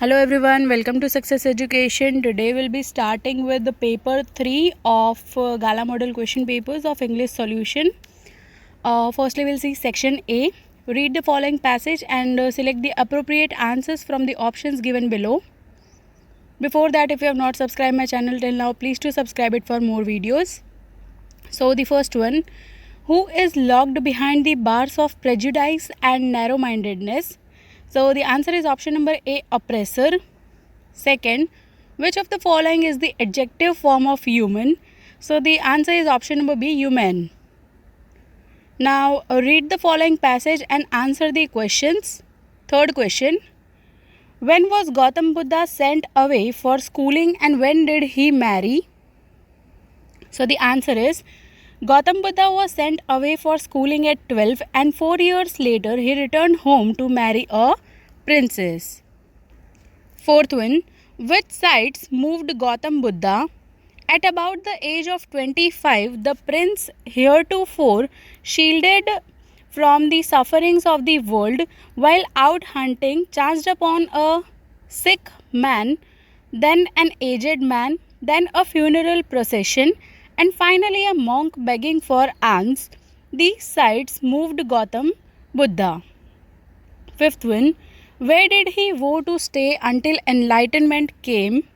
Hello everyone, welcome to Success Education. Today we'll be starting with the paper 3 of Gala Model Question Papers of English Solution. Firstly, we'll see section A. Read the following passage and select the appropriate answers from the options given below. Before that, if you have not subscribed my channel till now, please do subscribe it for more videos. So the first one, who is locked behind the bars of prejudice and narrow-mindedness? So the answer is option number A, oppressor. Second, which of the following is the adjective form of human? So the answer is option number B, human. Now read the following passage and answer the questions. Third question, when was Gautama Buddha sent away for schooling and when did he marry? So the answer is Gautama Buddha was sent away for schooling at 12 and 4 years later he returned home to marry a princess. Fourth one, which sights moved Gautama Buddha? At about the age of 25, the prince heretofore shielded from the sufferings of the world while out hunting chanced upon a sick man, then an aged man, then a funeral procession, and finally a monk begging for alms. These sights moved Gautama Buddha. Fifth one, where did he vow to stay until enlightenment came?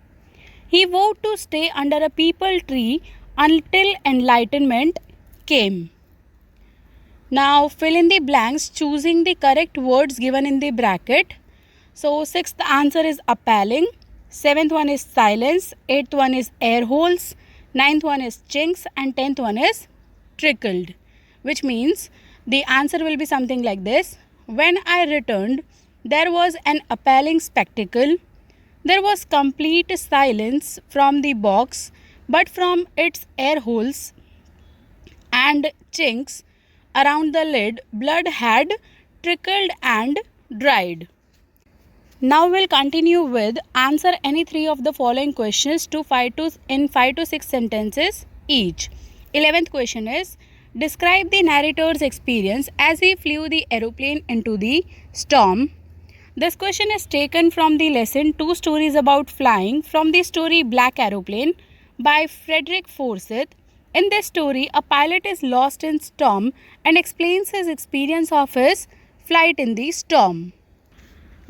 He vowed to stay under a peepal tree until enlightenment came. Now fill in the blanks choosing the correct words given in the bracket. So sixth answer is appalling, seventh one is silence, eighth one is air holes, ninth one is chinks, and 10th one is trickled, which means the answer will be something like this. When I returned, there was an appalling spectacle. There was complete silence from the box, but from its air holes and chinks around the lid, blood had trickled and dried. Now we'll continue with answer any three of the following questions in 5 to 6 sentences each. 11th question is, describe the narrator's experience as he flew the aeroplane into the storm. This question is taken from the lesson Two Stories About Flying from the story Black Aeroplane by Frederick Forsyth. In this story, a pilot is lost in storm and explains his experience of his flight in the storm.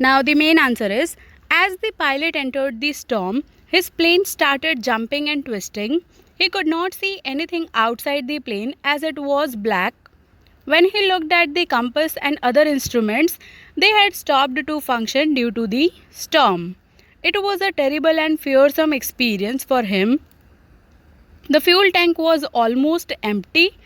Now the main answer is, as the pilot entered the storm, his plane started jumping and twisting. He could not see anything outside the plane as it was black. When he looked at the compass and other instruments, they had stopped to function due to the storm. It was a terrible and fearsome experience for him. The fuel tank was almost empty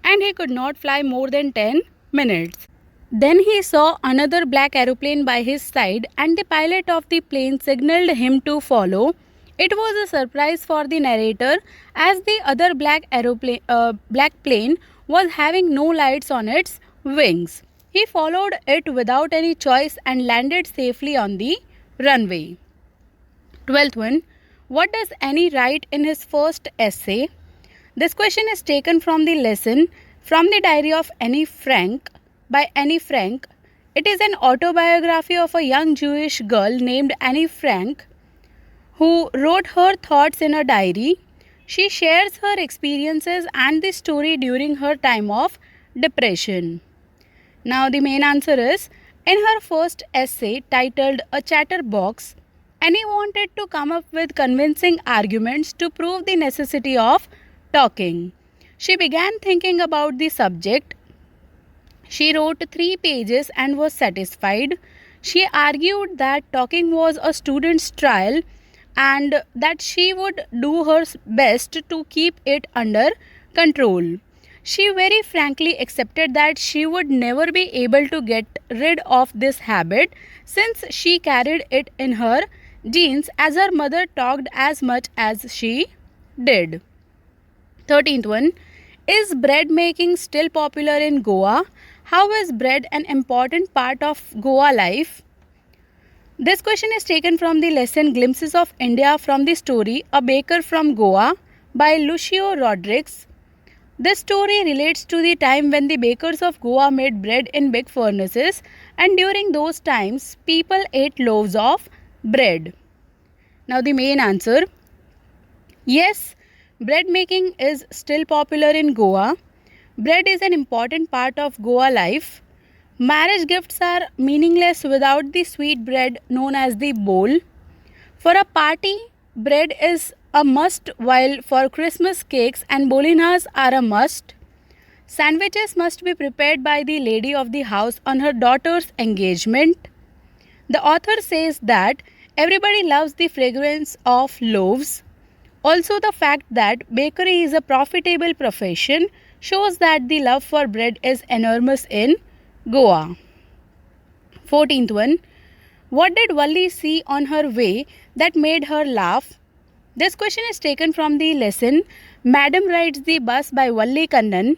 and he could not fly more than 10 minutes. Then he saw another black aeroplane by his side and the pilot of the plane signaled him to follow. It was a surprise for the narrator as the other black plane was having no lights on its wings. He followed it without any choice and landed safely on the runway. 12th one, what does Annie write in his first essay? This question is taken from the lesson From the Diary of Annie Frank by Annie Frank. It is an autobiography of a young Jewish girl named Annie Frank who wrote her thoughts in a diary. She shares her experiences and the story during her time of depression. Now the main answer is, in her first essay titled A Chatterbox, Annie wanted to come up with convincing arguments to prove the necessity of talking. She began thinking about the subject. She wrote 3 pages and was satisfied. She argued that talking was a student's trial and that she would do her best to keep it under control. She very frankly accepted that she would never be able to get rid of this habit since she carried it in her genes as her mother talked as much as she did. 13th one, is bread making still popular in Goa? How is bread an important part of Goa life? This question is taken from the lesson Glimpses of India from the story A Baker from Goa by Lucio Rodriguez. This story relates to the time when the bakers of Goa made bread in big furnaces, and during those times people ate loaves of bread? Now the main answer. Yes, bread making is still popular in Goa. Bread is an important part of Goa life. Marriage gifts are meaningless without the sweet bread known as the bowl. For a party, bread is a must, while for Christmas, cakes and bolinas are a must. Sandwiches must be prepared by the lady of the house on her daughter's engagement. The author says that everybody loves the fragrance of loaves. Also, the fact that bakery is a profitable profession shows that the love for bread is enormous in Goa. 14th one. What did Valli see on her way that made her laugh? This question is taken from the lesson Madam Rides the Bus by Valli Kannan.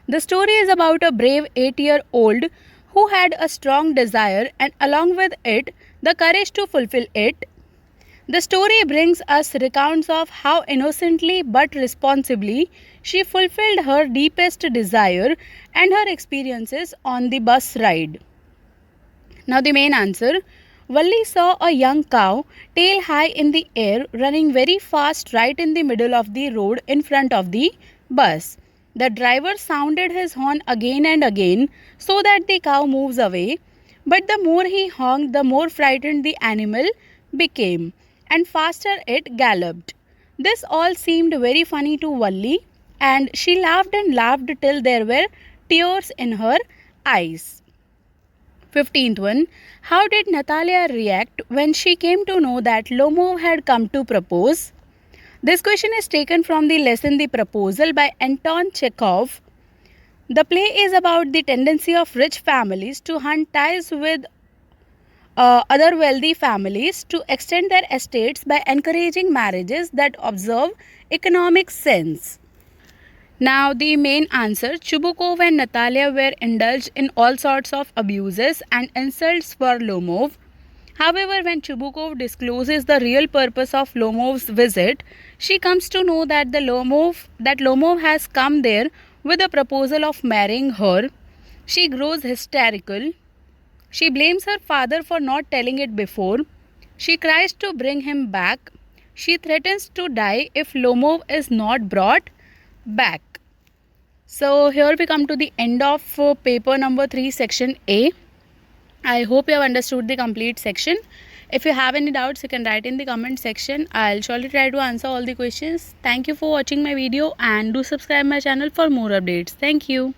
The story is about a brave 8-year-old who had a strong desire and along with it the courage to fulfill it. The story brings us recounts of how innocently but responsibly she fulfilled her deepest desire and her experiences on the bus ride. Now the main answer. Valli saw a young cow, tail high in the air, running very fast right in the middle of the road in front of the bus. The driver sounded his horn again and again so that the cow moves away, but the more he honked, the more frightened the animal became, and faster it galloped. This all seemed very funny to Valli, and she laughed and laughed till there were tears in her eyes. 15th one. How did Natalia react when she came to know that Lomov had come to propose? This question is taken from the lesson The Proposal by Anton Chekhov. The play is about the tendency of rich families to hunt ties with other wealthy families to extend their estates by encouraging marriages that observe economic sense. Now the main answer. Chubukov and Natalia were indulged in all sorts of abuses and insults for Lomov. However, when Chubukov discloses the real purpose of Lomov's visit, she comes to know that Lomov has come there with a proposal of marrying her. She grows hysterical. She blames her father for not telling it before. She cries to bring him back. She threatens to die if Lomov is not brought back. So here we come to the end of paper number 3 section A. I hope you have understood the complete section. If you have any doubts, you can write in the comment section. I'll surely try to answer all the questions. Thank you for watching my video and do subscribe my channel for more updates. Thank you.